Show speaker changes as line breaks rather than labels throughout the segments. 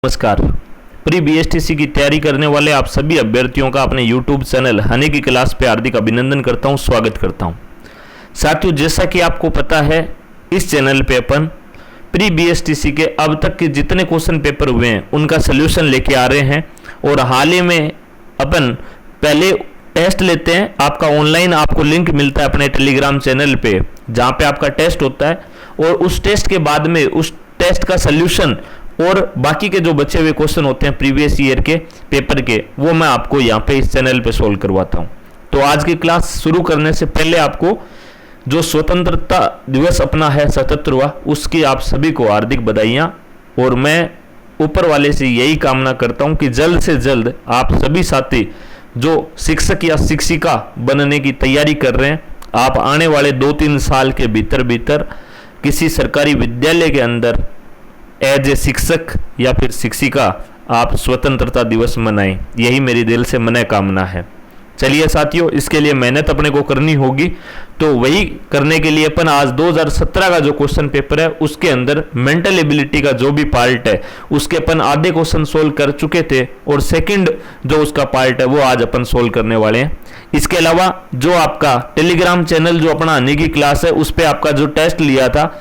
नमस्कार। Pre BSTC की तैयारी करने वाले आप सभी अभ्यर्थियों का अपने YouTube चैनल हनी की क्लास पे हार्दिक अभिनंदन करता हूं, स्वागत करता हूं। साथियों, जैसा कि आपको पता है, इस चैनल पे अपन प्री बीएसटीसी के अब तक के जितने क्वेश्चन पेपर हुए हैं उनका सोल्यूशन लेके आ रहे हैं। और हाल ही में अपन पहले टेस्ट लेते हैं। आपका ऑनलाइन आपको लिंक मिलता है अपने टेलीग्राम चैनल पे, जहाँ पे आपका टेस्ट होता है। और उस टेस्ट के बाद में उस टेस्ट का सोल्यूशन और बाकी के जो बचे हुए क्वेश्चन होते हैं प्रीवियस ईयर के पेपर के, वो मैं आपको यहाँ पे इस चैनल पे सोल्व करवाता हूँ। तो आज की क्लास शुरू करने से पहले आपको जो स्वतंत्रता दिवस अपना है 77वां, उसकी आप सभी को हार्दिक बधाइयाँ। और मैं ऊपर वाले से यही कामना करता हूँ कि जल्द से जल्द आप सभी साथी जो शिक्षक या शिक्षिका बनने की तैयारी कर रहे हैं, आप आने वाले 2-3 साल के भीतर भीतर किसी सरकारी विद्यालय के अंदर एज ए शिक्षक या फिर शिक्षिका आप स्वतंत्रता दिवस मनाएं। यही मेरी दिल से मनोकामना है। चलिए साथियों, इसके लिए मेहनत अपने को करनी होगी। तो वही करने के लिए अपन आज 2017 का जो क्वेश्चन पेपर है उसके अंदर मेंटल एबिलिटी का जो भी पार्ट है उसके अपन आधे क्वेश्चन सोल्व कर चुके थे, और सेकंड जो उसका पार्ट है वो आज अपन सोल्व करने वाले हैं। इसके अलावा जो आपका टेलीग्राम चैनल जो अपना हनी की क्लास है उस पर आपका जो टेस्ट लिया था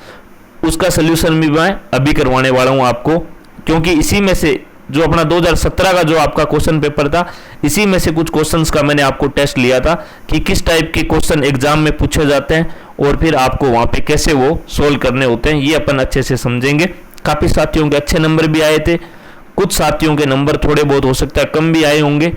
उसका सोल्यूशन भी मैं अभी करवाने वाला हूं आपको, क्योंकि इसी में से जो अपना 2017 का जो आपका क्वेश्चन पेपर था, इसी में से कुछ क्वेश्चंस का मैंने आपको टेस्ट लिया था कि किस टाइप के क्वेश्चन एग्जाम में पूछे जाते हैं और फिर आपको वहां पे कैसे वो सोल्व करने होते हैं, ये अपन अच्छे से समझेंगे। काफी साथियों के अच्छे नंबर भी आए थे, कुछ साथियों के नंबर थोड़े बहुत हो सकता है कम भी आए होंगे।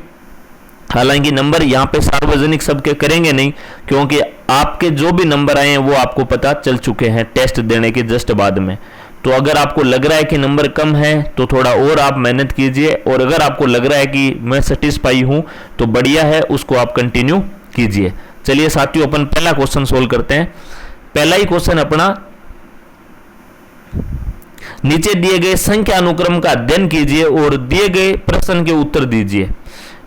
हालांकि नंबर यहाँ पे सार्वजनिक सबके करेंगे नहीं, क्योंकि आपके जो भी नंबर आए हैं वो आपको पता चल चुके हैं टेस्ट देने के जस्ट बाद में। तो अगर आपको लग रहा है कि नंबर कम है तो थोड़ा और आप मेहनत कीजिए, और अगर आपको लग रहा है कि मैं सेटिस्फाई हूं तो बढ़िया है, उसको आप कंटिन्यू कीजिए। चलिए साथियों, अपन पहला क्वेश्चन सोल्व करते हैं। पहला ही क्वेश्चन अपना, नीचे दिए गए संख्या अनुक्रम का अध्ययन कीजिए और दिए गए प्रश्न के उत्तर दीजिए।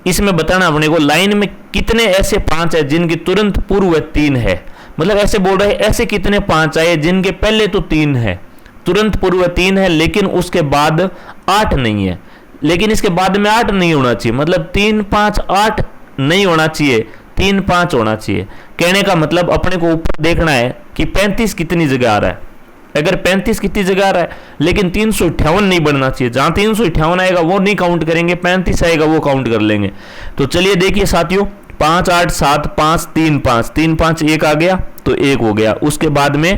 इसमें बताना अपने को लाइन में कितने ऐसे 5 है जिनकी तुरंत पूर्व 3 है। मतलब ऐसे बोल रहे हैं ऐसे कितने 5 आए जिनके पहले तो 3 है, तुरंत पूर्व 3 है, लेकिन उसके बाद 8 नहीं है। लेकिन इसके बाद में 8 नहीं होना चाहिए, मतलब 3, 5, 8 नहीं होना चाहिए, 3, 5 होना चाहिए। कहने का मतलब अपने को ऊपर देखना है कि 35 कितनी जगह आ रहा है। अगर 35 कितनी जगह आ रहा है, लेकिन 358 नहीं बनना चाहिए। जहां 358 आएगा वो नहीं काउंट करेंगे, 35 आएगा वो काउंट कर लेंगे। तो चलिए देखिए साथियों, 5, 8, 7, 5, 3, 5, 3, 5 1 आ गया तो 1 हो गया। उसके बाद में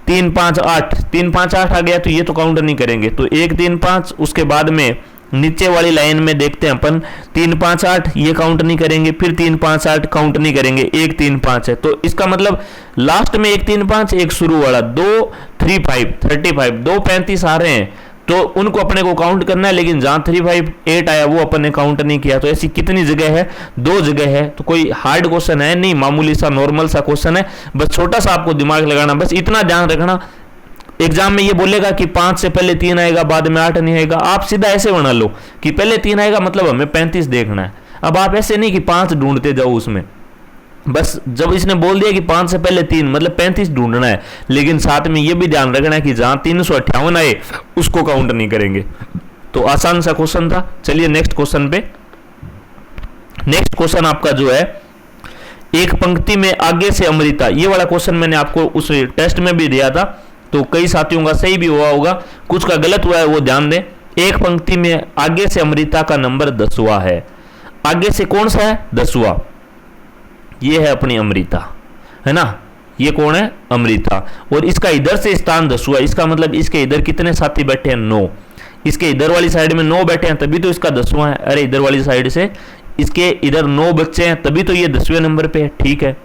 3, 5, 8, 3, 5, 8 आ गया तो ये तो काउंट नहीं करेंगे, तो 1, 3, 5। उसके बाद में नीचे वाली लाइन में देखते हैं अपन 3, 5, 8 ये काउंट नहीं करेंगे, फिर 3, 5, 8 काउंट नहीं करेंगे, 1, 3, 5 है। तो इसका मतलब लास्ट में 1, 3, 5 एक शुरू वाला 2, 3, 5, 35, 2 35 आ रहे हैं तो उनको अपने को काउंट करना है। लेकिन जहां 3, 5, 8 आया वो अपन ने काउंट नहीं किया। तो ऐसी कितनी जगह है? 2 जगह है। तो कोई हार्ड क्वेश्चन है नहीं, मामूली सा नॉर्मल सा क्वेश्चन है। बस छोटा सा आपको दिमाग लगाना, बस इतना ध्यान रखना। एग्जाम में ये बोलेगा कि 5 से पहले 3 आएगा बाद में 8 नहीं आएगा, आप सीधा ऐसे बना लो कि पहले 3 आएगा मतलब हमें 35 देखना है। अब आप ऐसे नहीं कि 5 ढूंढते जाओ उसमें, बस जब इसने बोल दिया कि 5 से पहले 3 मतलब 35 ढूंढना है। लेकिन साथ में ये भी ध्यान रखना है कि जहां 358 आए उसको काउंट नहीं करेंगे। तो आसान सा क्वेश्चन था। चलिए नेक्स्ट क्वेश्चन पे। नेक्स्ट क्वेश्चन आपका जो है, एक पंक्ति में आगे से अमृता, ये वाला क्वेश्चन मैंने आपको उस टेस्ट में भी दिया था, तो कई साथियों का सही भी हुआ होगा, कुछ का गलत हुआ है वो ध्यान दें। एक पंक्ति में आगे से अमृता का नंबर 10वां है। आगे से कौन सा है? 10वां। ये है अपनी अमृता, है ना। ये कौन है? अमृता। और इसका इधर से स्थान 10वां, इसका मतलब इसके इधर कितने साथी बैठे हैं? 9। इसके इधर वाली साइड में 9 बैठे हैं तभी तो इसका 10वां है। अरे इधर वाली साइड से इसके इधर 9 बच्चे हैं तभी तो ये 10वें नंबर पे है। ठीक है,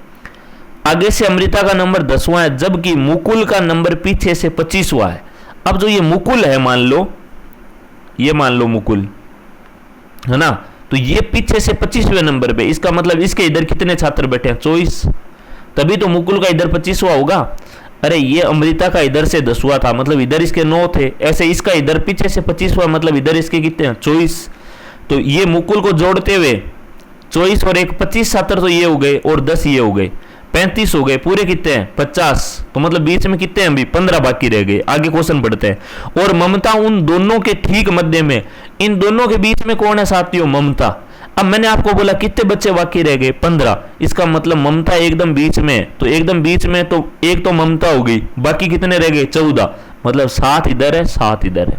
आगे से अमृता का नंबर 10वां है, जबकि मुकुल का नंबर पीछे से 25वां है। अब जो ये मुकुल है, मान लो ये मान लो मुकुल है ना, तो ये पीछे से 25वें नंबर पे, इसका मतलब इसके इधर कितने छात्र बैठे हैं? 24, तभी तो मुकुल का इधर 25वां होगा। अरे ये अमृता का इधर से 10वां था, मतलब इधर इसके 9 थे, ऐसे इसका इधर पीछे से 25वां, मतलब इधर इसके कितने हैं? 24। तो ये मुकुल को जोड़ते हुए 24 और एक 25 छात्र तो ये हो गए और 10 ये हो गए। 35 हो गए, पूरे कितने हैं 50, तो मतलब बीच में कितने हैं अभी 15 बाकी रह गए। आगे क्वेश्चन पढ़ते हैं। और ममता उन दोनों के ठीक मध्य में, इन दोनों के बीच में कौन है साथियों, ममता। अब मैंने आपको बोला कितने बच्चे बाकी रह गए 15, इसका मतलब ममता एकदम बीच में, तो एकदम बीच में तो एक तो ममता हो गई, बाकी कितने रह गए 14, मतलब 7 इधर है 7 इधर है,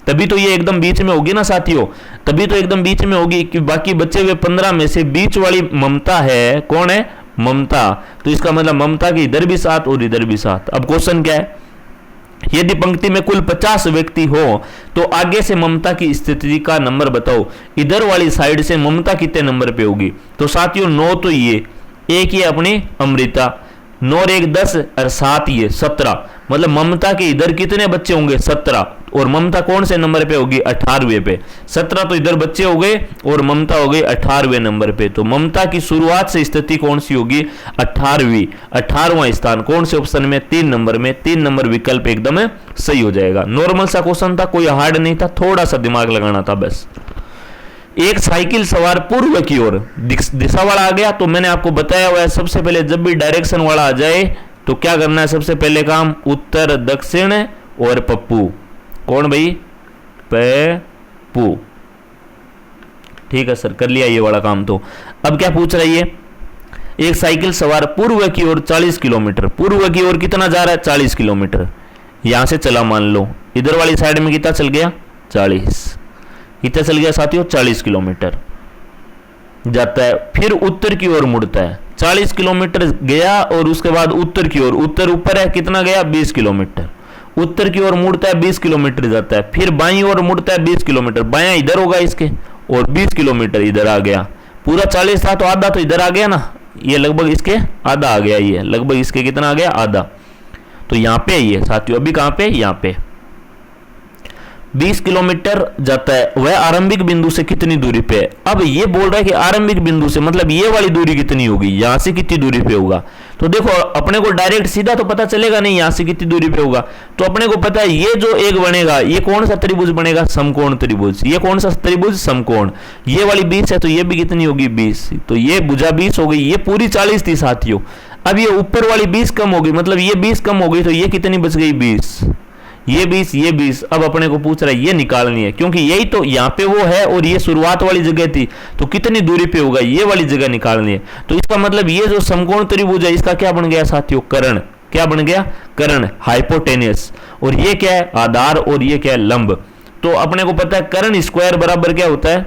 तभी तो ये एकदम बीच में होगी ना साथियों, तभी तो एकदम बीच में होगी कि बाकी बचे हुए 15 में से बीच वाली ममता है, कौन है ममता, तो इसका मतलब ममता की इधर भी 7 और इधर भी 7। अब क्वेश्चन क्या है, यदि पंक्ति में कुल 50 व्यक्ति हो तो आगे से ममता की स्थिति का नंबर बताओ। इधर वाली साइड से ममता कितने नंबर पे होगी, तो साथियों 9 तो ये, एक ये अपनी अमृता, 9 और 1 10 और 7 ये 17, मतलब ममता के इधर कितने बच्चे होंगे 17, और ममता कौन से नंबर पे होगी 18वें पे। 17 तो इधर बच्चे हो गए और ममता हो गई 18वें नंबर पे, तो ममता की शुरुआत से स्थिति कौन सी होगी 18वीं, 18वां स्थान कौन से ऑप्शन में 3 नंबर में, 3 नंबर विकल्प एकदम सही हो जाएगा। नॉर्मल सा क्वेश्चन था, कोई हार्ड नहीं था, थोड़ा सा दिमाग लगाना था बस। एक साइकिल सवार पूर्व की ओर, दिशा वाला आ गया तो मैंने आपको बताया हुआ है सबसे पहले जब भी डायरेक्शन वाला आ जाए तो क्या करना है, सबसे पहले काम उत्तर दक्षिण और पप्पू, कौन भाई पप्पू, ठीक है सर कर लिया ये वाला काम। तो अब क्या पूछ रही है, एक साइकिल सवार पूर्व की ओर 40 किलोमीटर, पूर्व की ओर कितना जा रहा है 40 किलोमीटर, यहां से चला मान लो, इधर वाली साइड में कितना चल गया 40, कितना चल गया साथियों 40 किलोमीटर जाता है, फिर उत्तर की ओर मुड़ता है, 40 किलोमीटर गया और उसके बाद उत्तर की ओर, उत्तर ऊपर है कितना गया 20 किलोमीटर, उत्तर की ओर मुड़ता है 20 किलोमीटर जाता है, फिर बाईं ओर मुड़ता है 20 किलोमीटर, बायां इधर होगा इसके और 20 किलोमीटर इधर आ गया, पूरा 40 था तो आधा तो इधर आ गया ना, ये लगभग इसके आधा आ गया, ये लगभग इसके कितना आ गया आधा, तो यहां पे ये साथियों अभी कहां पे, यहां पे 20 किलोमीटर जाता है, वह आरंभिक बिंदु से कितनी दूरी पे है। अब ये बोल रहा है कि आरंभिक बिंदु से मतलब ये वाली दूरी कितनी होगी, यहां से कितनी दूरी पे होगा, तो देखो अपने को डायरेक्ट सीधा तो पता चलेगा नहीं यहां से कितनी दूरी पे होगा, तो अपने को पता है ये जो एक बनेगा ये कौन सा त्रिभुज बनेगा, समकोण त्रिभुज, ये कौन सा त्रिभुज समकोण, ये वाली 20 है तो ये भी कितनी होगी 20, तो ये भुजा 20 हो गई, ये पूरी 40 थी साथियों। अब ये ऊपर वाली 20 कम होगी, मतलब ये 20 कम हो गई तो ये कितनी बच गई 20, ये 20 ये 20। अब अपने को पूछ रहा है ये निकालनी है, क्योंकि यही तो यहाँ पे वो है और ये शुरुआत वाली जगह थी, तो कितनी दूरी पे होगा ये वाली जगह निकालनी है, तो इसका मतलब ये जो समकोण त्रिभुज है इसका क्या बन गया साथियों कर्ण, क्या बन गया कर्ण, हाइपोटेनियस, और ये क्या है आधार और ये क्या है लंब। तो अपने को पता है कर्ण स्क्वायर बराबर क्या होता है,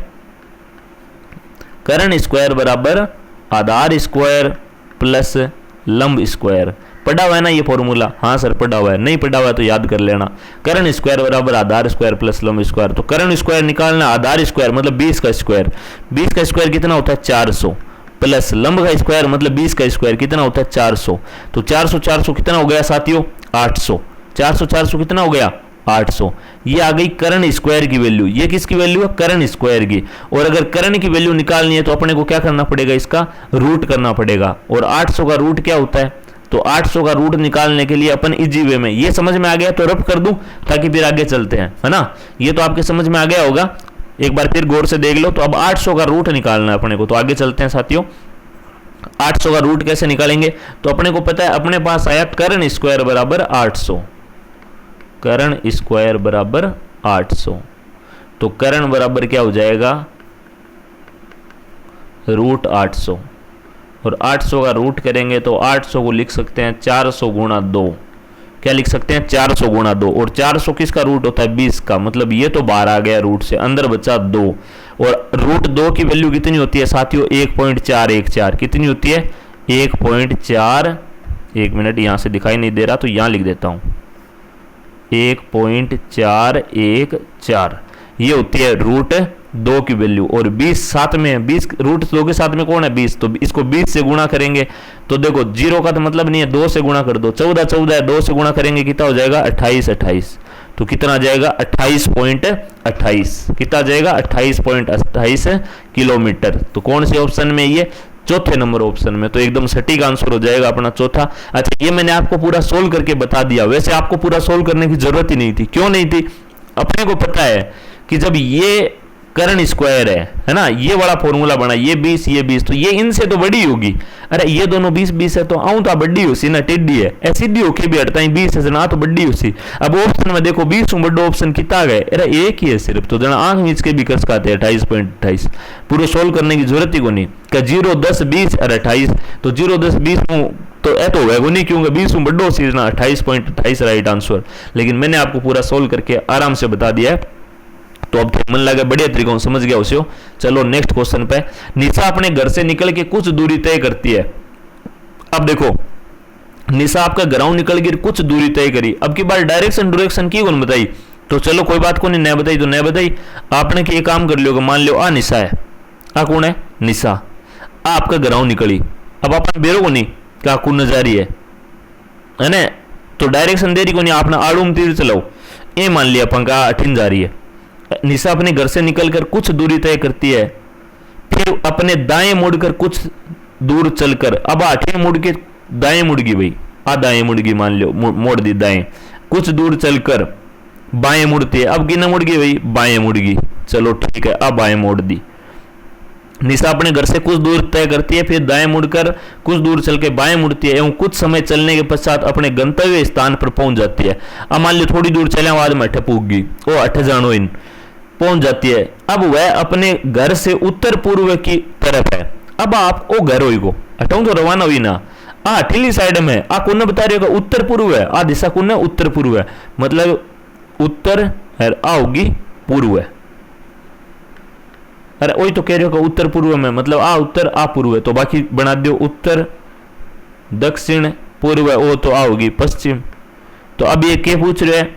कर्ण स्क्वायर बराबर आधार स्क्वायर प्लस लंब स्क्वायर, पढ़ा हुआ है ना ये फॉर्मूला, हाँ सर पढ़ा हुआ है, नहीं पढ़ा हुआ है तो याद कर लेना, कर्ण स्क्वायर बराबर आधार स्क्वायर प्लस लंब स्क्वायर, तो कर्ण स्क्वायर निकालना, आधार स्क्वायर मतलब 20 का स्क्वायर, 20 का स्क्वायर कितना होता है 400, प्लस लंब का स्क्वायर मतलब 20 का स्क्वायर कितना होता है 400, तो 400 400 कितना हो गया साथियों 800, 400 400 कितना हो गया 800, ये आ गई कर्ण स्क्वायर की वैल्यू, ये किसकी वैल्यू है कर्ण स्क्वायर की, और अगर कर्ण की वैल्यू निकालनी है तो अपने को क्या करना पड़ेगा, इसका रूट करना पड़ेगा, और 800 का रूट क्या होता है, तो 800 का रूट निकालने के लिए अपन इजी वे में, ये समझ में आ गया तो रब कर दूं ताकि फिर आगे चलते हैं, है ना, ये तो आपके समझ में आ गया होगा, एक बार फिर गौर से देख लो। तो अब 800 का रूट निकालना है अपने को, तो आगे चलते हैं साथियों। 800 का रूट कैसे निकालेंगे, तो अपने को पता है अपने पास आया कर्ण स्क्वायर बराबर 800, कर्ण स्क्वायर बराबर 800, तो कर्ण बराबर क्या हो जाएगा रूट 800, और 800 का रूट करेंगे तो 800 को लिख सकते हैं 400 गुणा 2, क्या लिख सकते हैं 400 गुणा 2, और 400 किसका रूट होता है 20 का, मतलब ये तो बाहर आ गया रूट से, अंदर बचा 2, और रूट 2 की वैल्यू कितनी होती है साथियों 1.414, कितनी होती है 1.4, एक मिनट यहाँ से दिखाई नहीं दे रहा तो यहाँ लिख देता हूँ 1.414, ये होती है रूट 2 की वैल्यू, और 20 साथ में 20 रूट 2 के साथ में कौन है 20, तो इसको 20 से गुणा करेंगे तो देखो जीरो का तो मतलब नहीं है, 2 से गुणा कर दो, 14 14 है, 2 से गुणा करेंगे कितना हो जाएगा 28 28, तो कितना आ जाएगा 28.28, कितना आ जाएगा 28.28 किलोमीटर, तो कौन से ऑप्शन में ये चौथे नंबर ऑप्शन में, तो एकदम सटीक आंसर हो जाएगा अपना चौथा। अच्छा ये मैंने आपको पूरा सोल्व करके बता दिया, वैसे आपको पूरा सोल्व करने की जरूरत ही नहीं थी, क्यों नहीं थी, अपने को पता है कि जब ये कर्ण स्क्वायर है ना, ये वाला फॉर्मूला बना, ये 20 तो ये इनसे तो बड़ी होगी। अरे ये दोनों 20 है तो आऊं तो बड़ी होसी ना, टेढ़ी है ए सीधी होके भी हटता है 20 से ना तो बड़ी होसी। अब ऑप्शन में देखो 20 बड़ो ऑप्शन कितना गए, अरे एक ही है सिर्फ, तो जना आंख मीच के भी कर सकते हैं 28.28। पूरे सोल्व करने की जरूरत ही को नहीं कि 0 10 20 और 28, तो 0 10 20 तो ए तो होगा नहीं, क्योंकि 20 बड़ो सी ना 28.28 राइट आंसर। लेकिन मैंने आपको पूरा सोल्व करके आराम से बता दिया है, तो अब मन लगा बढ़िया तरीकों समझ गया उसे। चलो नेक्स्ट क्वेश्चन पे। निशा अपने घर से निकल के कुछ दूरी तय करती है। अब देखो निशा आपका घरों निकल के कुछ दूरी तय करी, अब की बार डायरेक्शन की कौन बताई, तो चलो कोई बात को नहीं, न बताई तो न बताई। आपने कि एक काम कर लियो, मान लो आ निशा है, आ कौन है निशा, आ आपका घरों निकली। अब अपन बेरो को नहीं क्या कुन जा रही है ना, तो डायरेक्शन दे रही को नहीं, आपने आड़ू में तीर चलाओ, ये मान लिया अपन का अठिन जा रही है। निशा अपने घर से निकलकर कुछ दूरी तय करती है, फिर अपने दाएं मुड़कर कुछ दूर चलकर, अब आठे मुड़ के दाएं मुड़ गई भाई, आ दाएं मुड़ गई मान लो, मोड़ दी दाएं, कुछ दूर चलकर बाएं मुड़ती है, अब कितना मुड़ गई भाई बाएं मुड़ गई, चलो ठीक है अब बाएं मोड़ दी। निशा अपने घर से कुछ दूर तय करती है, फिर दाएं मुड़कर कुछ दूर चल के बाएं मुड़ती है एवं कुछ समय चलने के पश्चात अपने गंतव्य स्थान पर पहुंच जाती है। अब मान लो थोड़ी दूर चले बाद में अठे पूग गई, वो अठे जानो इन पहुंच जाती है। अब वह अपने घर से उत्तर पूर्व की तरफ है। अब आप ओ घर होई को अठों तो रवाना हुई ना, आ अठीली साइड में आ कुन बता रही होगा उत्तर पूर्व है, आ दिशा कुन है उत्तर पूर्व है, मतलब उत्तर है आ होगी पूर्व है। अरे वही तो कह रहे हो उत्तर पूर्व में, मतलब आ उत्तर आ पूर्व है, तो बाकी बना दो उत्तर दक्षिण पूर्व है, वो तो आ होगी पश्चिम। तो अब ये क्या पूछ रहे हैं,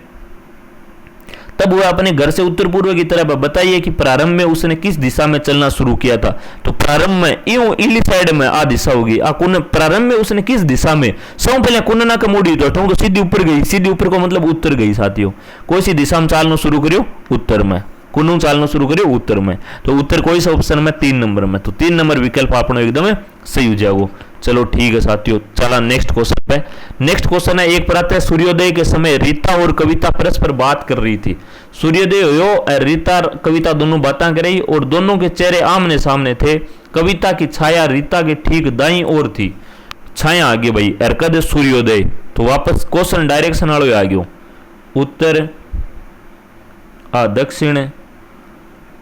तब वह अपने घर से उत्तर पूर्व की तरफ, बताइए कि प्रारंभ में उसने किस दिशा में चलना शुरू किया था। तो प्रारंभ में यूं इली साइड में आ दिशा होगी, आ कुन प्रारंभ में उसने किस दिशा में, सब पहले कुन ना का मोड़ी तो सीधी ऊपर गई, सीधी ऊपर को मतलब उत्तर गई साथियों, कोई सी दिशा में चालना शुरू करियो उत्तर में, कुनू चालना शुरू करियो उत्तर में, तो उत्तर कोई सा ऑप्शन में 3 नंबर में, तो 3 नंबर विकल्प आपने एकदम सही हो जाओ। चलो ठीक है साथियों, चला नेक्स्ट क्वेश्चन पे। नेक्स्ट क्वेश्चन है, एक प्रातः सूर्योदय के समय रीता और कविता परस्पर बात कर रही थी। सूर्योदय हो और रीता कविता दोनों बातें कर रही और दोनों के चेहरे आमने सामने थे। कविता की छाया रीता के ठीक दाईं ओर थी, छाया आगे भाई और कद सूर्योदय, तो वापस क्वेश्चन डायरेक्शन वालों आ गयो, उत्तर आ दक्षिण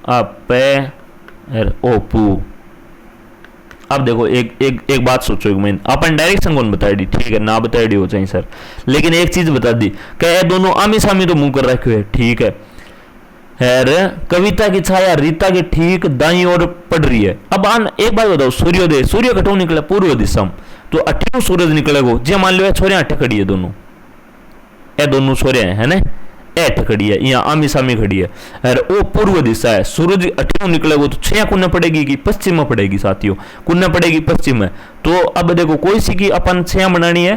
आ पे और ओ पू। अब देखो एक बात सोचो, एक महीने अपन डायरेक्शन कौन बता दी, ठीक है ना बता दी हो चाहिए सर, लेकिन एक चीज बता दी क्या ये दोनों आमी सामी तो मुंह कर रखे हुए, ठीक है। कविता की छाया रीता के ठीक दाईं ओर पड़ रही है। अब आन एक बात बताओ, सूर्योदय सूर्य कटो निकला पूर्व दिशा में, तो अठे सूरज निकलेगो, जे मान लो छोरिया अठ खड़ी है दोनों, ए दोनों छोरिया है ना, एठ खड़ी है यहाँ आमी सामी खड़ी है, और वो पूर्व दिशा है, सूरज अठों निकलेगा तो छया कुन्ना पड़ेगी कि पश्चिम में पड़ेगी साथियों, कुन्ना पड़ेगी पश्चिम में। तो अब देखो कोई सी की अपन छया बनानी है,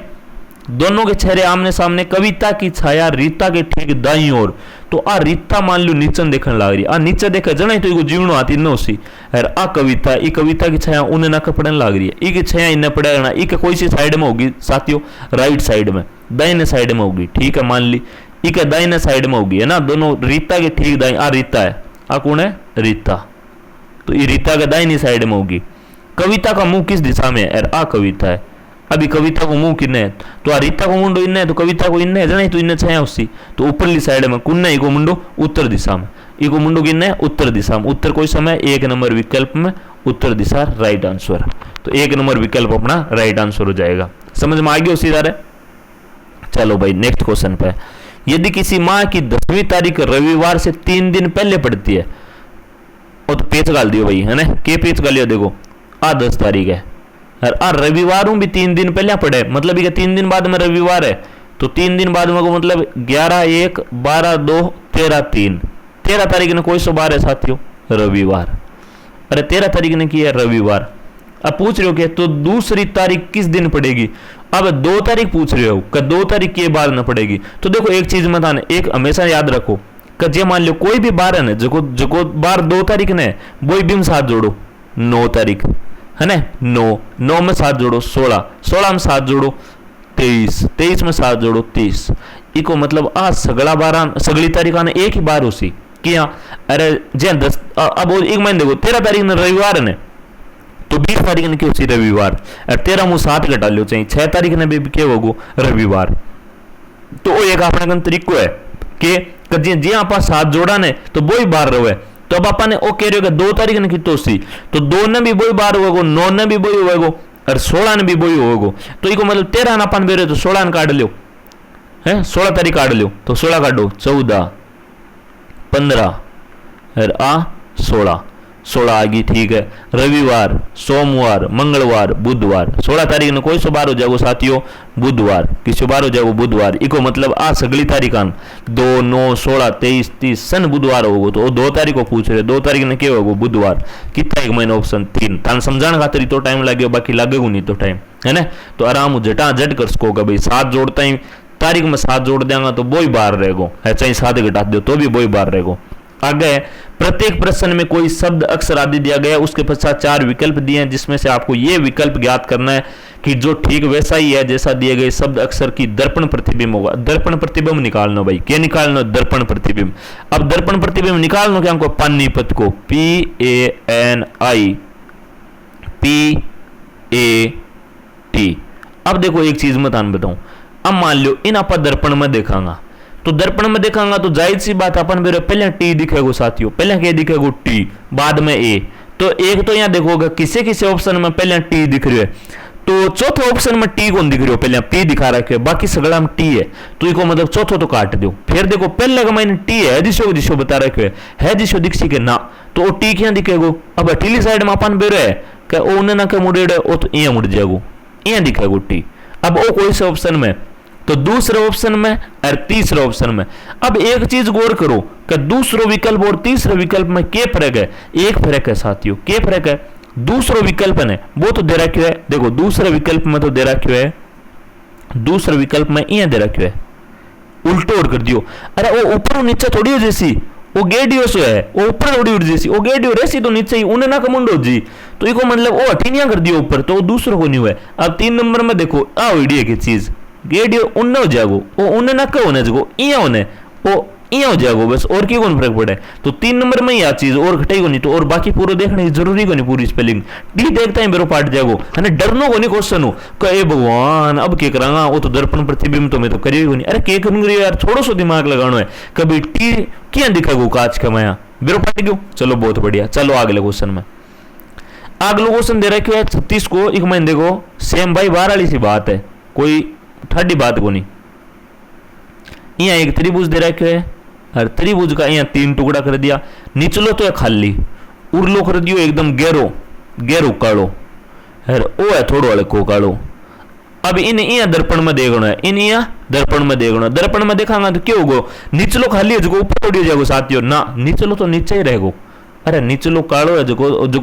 दोनों के चेहरे आमने सामने, कविता की छाया रीता के ठीक दाईं ओर, तो आ रीता मान लो नीचे देखने लग रही, आ नीचे देखे जना तो जीवनो आती न उसी, और आ कविता ई कविता की छाया उन्हें ना पड़ने लग रही है, ई की छाया इन्हें पड़ेगा, ई कोई सी साइड में होगी साथियों, राइट साइड में दाहिने साइड में होगी, ठीक है मान ली इके दाहिने साइड में होगी है ना, दोनों रीता के ठीक दाई, आ रीता है, आ कौन है रीता, तो ये रीता के दाहिनी साइड में होगी। कविता का मुंह किस दिशा में है, आ कविता है, अभी कविता को मुंह किन्ने है, तो आ रीता को मुंडो इन्ने है, तो कविता को इन्ने है जना, तो इन्ने छाया उसी, तो ऊपरली साइड में कुन्ने इको मुंडो उत्तर दिशा में, इको मुंडो किन्ने है उत्तर दिशा में, उत्तर कोई समय 1 नंबर विकल्प में उत्तर दिशा राइट आंसर, तो 1 नंबर विकल्प अपना राइट आंसर हो जाएगा। समझ में आ गया उसी तरह। चलो भाई नेक्स्ट क्वेश्चन पे, यदि किसी माह की 10वीं तारीख रविवार से 3 दिन पहले पड़ती है, और तो पेच गाल दियो भाई है ना, के पेच गालियो देखो आ 10 तारीख है और आ रविवार भी 3 दिन पहले पड़े, मतलब ये 3 दिन बाद में रविवार है, तो 3 दिन बाद में को मतलब 11 1 12 2 13 3, 13 तारीख ने कोई सो बार है साथियों रविवार, अरे 13 तारीख ने की है रविवार। अब पूछ रहे हो कि तो दूसरी तारीख किस दिन पड़ेगी, अब 2 तारीख पूछ रहे हो कि 2 तारीख के बाद न पड़ेगी, तो देखो एक चीज मत आने, एक हमेशा याद रखो कि जे मान लो कोई भी बार है ना, जो बार 2 तारीख ने वही बिम साथ जोड़ो 9 तारीख है ना, 9 में 7 जोड़ो 16, 16 में 7 जोड़ो 23, 23 में 7 जोड़ो 30, इको मतलब आ सगला बार सगली तारीख आने एक ही बार उसी, किया, अरे जे 10 अब एक महीने देखो 13 तारीख ने रविवार ने तो 20 तारीख ने क्यों सी रविवार, और 13 मुँह 7 घटा लो चाहिए 6 तारीख ने भी क्या होगो रविवार। तो वो एक अपने कन तरीको है कि जी आप 7 जोड़ा ने तो वो ही बार रहे। तो अब अपन ने वो कह रहे हो कि 2 तारीख ने कितो सी तो 2 ने भी वही बार होगो, 9 ने भी वही होगो और 16 ने भी वही होगो। तो इको मतलब 13 ना अपन बेरे तो 16 ने काट लो है, 16 तारीख काट लो तो 16 काटो 14 15 और 16 16 आ गई, ठीक है। रविवार, सोमवार, मंगलवार, बुधवार, 16 तारीख ने कोई सो बार हो जाएगा साथियों बुधवार, किसी बार हो जाएगा बुधवार। इको मतलब आ सगली तारीख 2 9 16 23 30 सन बुधवार होगो। तो 2 तारीख को पूछ रहे 2 तारीख ने क्या होगो बुधवार। कितना एक महीना ऑप्शन 3 तान समझाने खातिर तो टाइम लगे, बाकी लगेगा नहीं तो टाइम है ना। तो आराम झटा झट कर सकोगा भाई 7 जोड़ता ही तारीख में 7 जोड़ देंगे तो वो ही बार रहेगो है, चाहे 7 घटा दो तो भी वो ही बार रहेगो। आगे प्रत्येक प्रश्न में कोई शब्द अक्षर आदि दिया गया, उसके पश्चात 4 विकल्प दिए हैं जिसमें से आपको यह विकल्प ज्ञात करना है कि जो ठीक वैसा ही है जैसा दिए गए शब्द अक्षर की दर्पण प्रतिबिंब होगा। दर्पण प्रतिबिंब निकालना भाई, क्या निकालना दर्पण प्रतिबिंब। अब दर्पण प्रतिबिंब निकालना क्या हमको पानीपत को PANIPAT। अब देखो एक चीज मैं तान बताऊं, अब मान लो इन आप दर्पण में देखांगा तो दर्पण में देखांगा तो जाहिर सी बात अपन मेरे पहले टी दिखेगा साथियों, पहले क्या दिखेगा टी बाद में ए। तो एक तो यहाँ देखोगे किसी किसी ऑप्शन में पहले टी दिख रही है, तो चौथे ऑप्शन में टी कौन दिख रही हो, पहले पी दिखा रखे है बाकी सगड़ा में टी है। तो इको मतलब चौथो तो काट दो। फिर देखो पहले का मैंने टी है जिसो बता रखे है जिसो दिखसी के ना, तो वो टी क्या दिखेगो। अब अटीली साइड में अपन बेरो है कि वो उन्हें ना के मुड़ेड़े वो तो यहाँ मुड़ जाएगो, यहाँ दिखेगो टी। अब वो कोई से ऑप्शन में तो दूसरे ऑप्शन में और तीसरे ऑप्शन में। अब एक चीज गौर करो कि दूसरे विकल्प और तीसरे विकल्प में क्या फर्क है। एक फर्क है साथियों, क्या फर्क है। दूसरे विकल्प ने वो तो दे रखे है, देखो दूसरे विकल्प में तो दे रखे है, दूसरे विकल्प में यहां दे रखे है उल्टो और कर दियो। अरे वो ऊपर नीचे थोड़ी हो जैसी वो गेडियो सो है, वो ऊपर थोड़ी उड़ जैसी वो गेडियो रेसी तो नीचे ही उन्हें ना कमुंडो जी। तो इको मतलब वो अठीनिया कर दियो ऊपर तो वो दूसरों को नहीं हुआ। अब 3 नंबर में देखो आ वीडियो की चीज गेडियो उन्ने हो जाएगो, वो उन्ने ना क्यों होने जगो इया होने वो इया हो जाएगो बस, और की कौन फर्क पड़े। तो 3 नंबर में यह चीज और घटेगी नहीं तो और बाकी पूरा देखने की जरूरी को नहीं, पूरी स्पेलिंग डी देखता है मेरे पार्ट जाएगो है ना। डरनो को नहीं क्वेश्चन हो कहे भगवान अब क्या करांगा, वो तो दर्पण प्रतिबिंब तो मैं तो करिए नहीं। अरे क्या करूंगी यार, थोड़ा सा दिमाग लगाना है। कभी टी क्या दिखेगो कांच का माया मेरे पार्ट क्यों। चलो बहुत बढ़िया, चलो अगले क्वेश्चन में। अगले क्वेश्चन दे रखे है 36 को, एक महीने देखो सेम भाई बाहर वाली सी बात है, कोई ठाडी बात को नहीं। यहाँ एक त्रिभुज दे रखे है और त्रिभुज का यहाँ 3 टुकड़ा कर दिया, निचलो तो है खाली, उरलो कर दियो एकदम गहरो गहरो कालो है, ओ है थोड़ो हल्को कालो। अब इन यहाँ दर्पण में देखना है, इन यहाँ दर्पण में देखना है। दर्पण में देखांगा तो क्या होगो, निचलो खाली है जो ऊपर थोड़ी हो जाएगो साथियों ना, निचलो तो नीचे ही रहेगो। अरे निचलो कालो है जो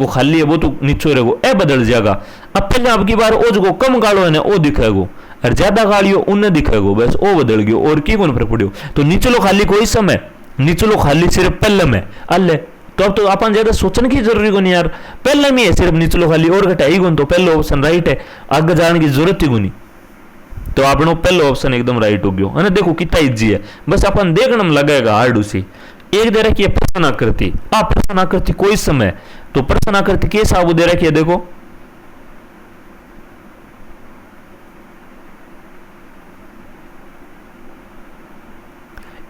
खाली है वो तो नीचे रहेगो, ए बदल जाएगा। अब पहले आपकी बार ओ जो कम कालो है ना वो दिखेगो और ज्यादा कालियो उन्हें दिखेगो, बस वो बदल गयो और की कौन फर्क पड़ियो। तो निचलो खाली कोई समय, निचलो खाली सिर्फ पहले में अल्ले, तो अब तो अपन ज्यादा सोचने की जरूरी को नहीं यार, पहले में है सिर्फ निचलो खाली और घटाई कौन, तो पहले ऑप्शन राइट है, आगे जाने की जरूरत ही नहीं। तो आपनो पहले ऑप्शन एकदम राइट हो गयो है ना। देखो कितना इजी है, बस अपन देखने में लगेगा हार्ड उसी। एक दे रखी है प्रश्न आकृति, आप प्रश्न आकृति कोई समय, तो प्रश्न आकृति कैसा वो दे रखी है देखो,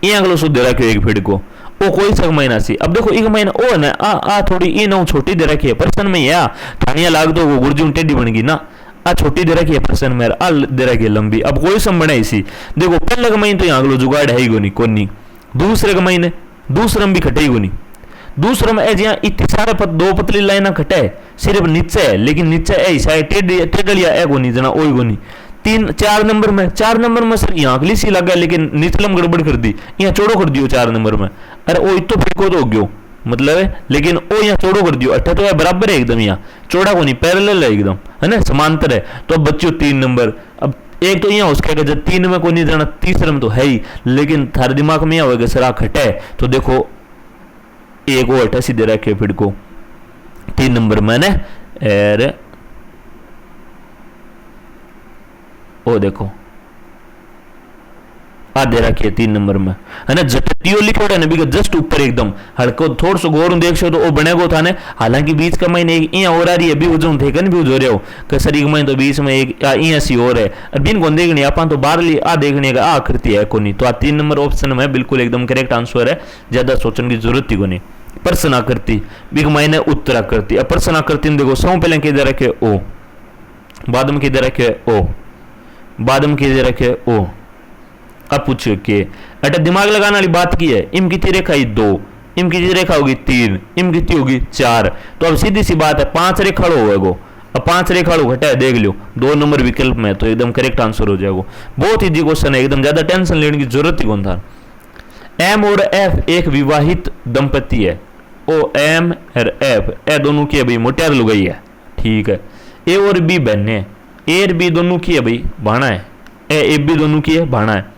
अगलो शुद्ध दे रखियो एक फीड को ओ कोई सा महीना सी। अब देखो एक महीना ओ ना आ थोड़ी ई नौ छोटी दे रखी है प्रश्न में, या थानिया लाग दो वो गुर्जू टेढ़ी बन गई ना, आ छोटी दे रखी है प्रश्न में, आ दे रखी है लंबी। अब कोई सम बनाई सी, देखो पहले का महीने तो यहाँ अगलो जुगाड़ है ही को नहीं कोनी, दूसरे का महीने दूसरे में भी खटे ही को नहीं, दूसरे में यहाँ इतनी सारे दो पतली लाइना खटे है सिर्फ नीचे है, लेकिन नीचे है शायद टेढ़िया है को नहीं जना ओ को नहीं। 4 नंबर में, 4 नंबर में सर यहाँ अगली सी लगा लेकिन निचलम गड़बड़ कर दी, यहाँ चौड़ो कर दियो 4 नंबर में। अरे वो इतो फेंको तो हो गयो मतलब है, लेकिन वो यहाँ चौड़ो कर दियो, अट्ठा तो है बराबर है एकदम, यहाँ चौड़ा को नहीं पैरेलल है एकदम है ना, समांतर है। तो अब बच्चों 3 नंबर, अब एक तो यहाँ उसका जब 3 में को नहीं जाना, तीसरे में तो है ही, लेकिन थारे दिमाग में यहाँ होगा सर खटा है, तो देखो एक वो अट्ठा सीधे रखे फिर को 3 नंबर में ना, अरे ओ देखो आ दे रखी है 3 नंबर में, है ना। जटियो लिखो है ना भी जस्ट ऊपर एकदम हल्को थोड़ा सा गौर देख सो तो वो बनेगो था ने। हालांकि बीच का महीने यहाँ और आ रही है भी उजून थे कन भी उजो रहे हो कसरी के महीने तो बीच में एक यहाँ सी और है और बिन को देखनी अपन तो बाहर ली आ देखने का आकृति है को नहीं। तो आ 3 नंबर ऑप्शन में बिल्कुल एकदम करेक्ट आंसर है, ज्यादा सोचने की जरूरत ही को नहीं। प्रश्न आकृति बिग मायने उत्तर आकृति। अब प्रश्न आकृति में देखो सौ पहले किधर रखे ओ, बाद में किधर रखे ओ, बाद में किधर रखे ओ। अब पूछो कि अटे दिमाग लगाने वाली बात की है, इम कितनी रेखा ही 2, इम कितनी रेखा होगी 3, इम कितनी होगी 4। तो अब सीधी सी बात है 5 रेखा होगा। अब 5 रेखा घटा है देख लो 2 नंबर विकल्प में, तो एकदम करेक्ट आंसर हो जाएगा। बहुत इजी क्वेश्चन है, एकदम ज्यादा टेंशन लेने की जरूरत ही कौन था। एम और एफ एक विवाहित दंपति है। ओ एम और एफ ए दोनों की है भाई मोटियार लुगाई है, ठीक है। ए और बी बहन है, ए और बी दोनों की है भाई भाणा है, ए बी दोनों की है भाणा है।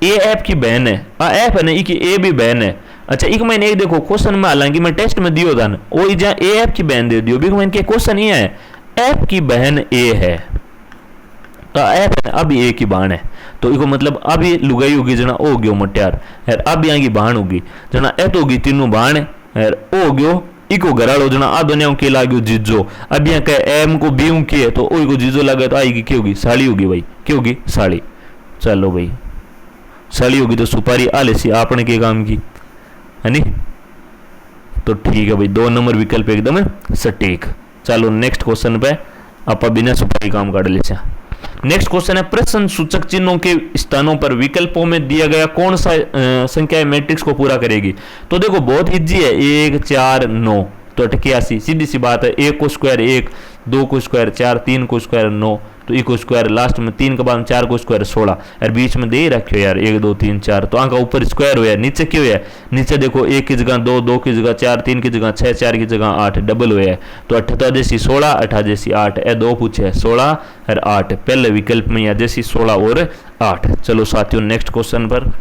ए एफ की बहन है, एफ है ना ई की ए भी बहन है। अच्छा एक मैंने एक देखो क्वेश्चन में, हालांकि मैं टेस्ट में दियो था ना वो जहाँ ए एफ की बहन दे दियो, बिग मैन के क्वेश्चन ये है एफ की बहन ए है तो एफ है अब ए की बहन है, तो इको मतलब अब ये लुगाई होगी जना ओ गयो मोटियार है, अब यहाँ की बहन होगी जना ए तो होगी तीनों बहन है, ओ गयो इको घराड़ो जना आ दोनों के लागो जीजो। अब यहाँ कहे एम को बी की है तो ओ को जीजो लगे तो आएगी क्या होगी साड़ी होगी भाई, क्या होगी साड़ी। चलो भाई साड़ी होगी तो सुपारी आले सी आपने के काम की है नी, तो ठीक है भाई 2 नंबर विकल्प एकदम सटीक। चलो नेक्स्ट क्वेश्चन पे आप बिना सुपारी काम काट ले। नेक्स्ट क्वेश्चन है प्रश्न सूचक चिन्हों के स्थानों पर विकल्पों में दिया गया कौन सा संख्या मैट्रिक्स को पूरा करेगी। तो देखो बहुत इजी है 1 4 9 तो 88 सीधी सी बात है। 1 को स्क्वायर 1, 2 को स्क्वायर 4, 3 को स्क्वायर 9 तो इको स्क्वायर लास्ट में 3 के बाद 4 को स्क्वायर 16 और बीच में दे रखे यार 1 2 3 4 तो आंका ऊपर स्क्वायर हुआ नीचे क्यों है, नीचे देखो 1 की जगह 2, 2 की जगह 4, 3 की जगह 6, 4 की जगह 8 डबल हुआ है तो 88 जैसी 16 18 जैसी 8 ए 2 पूछे है 16 और 8 पहले विकल्प में या जैसी 16 और 8। चलो साथियों नेक्स्ट क्वेश्चन पर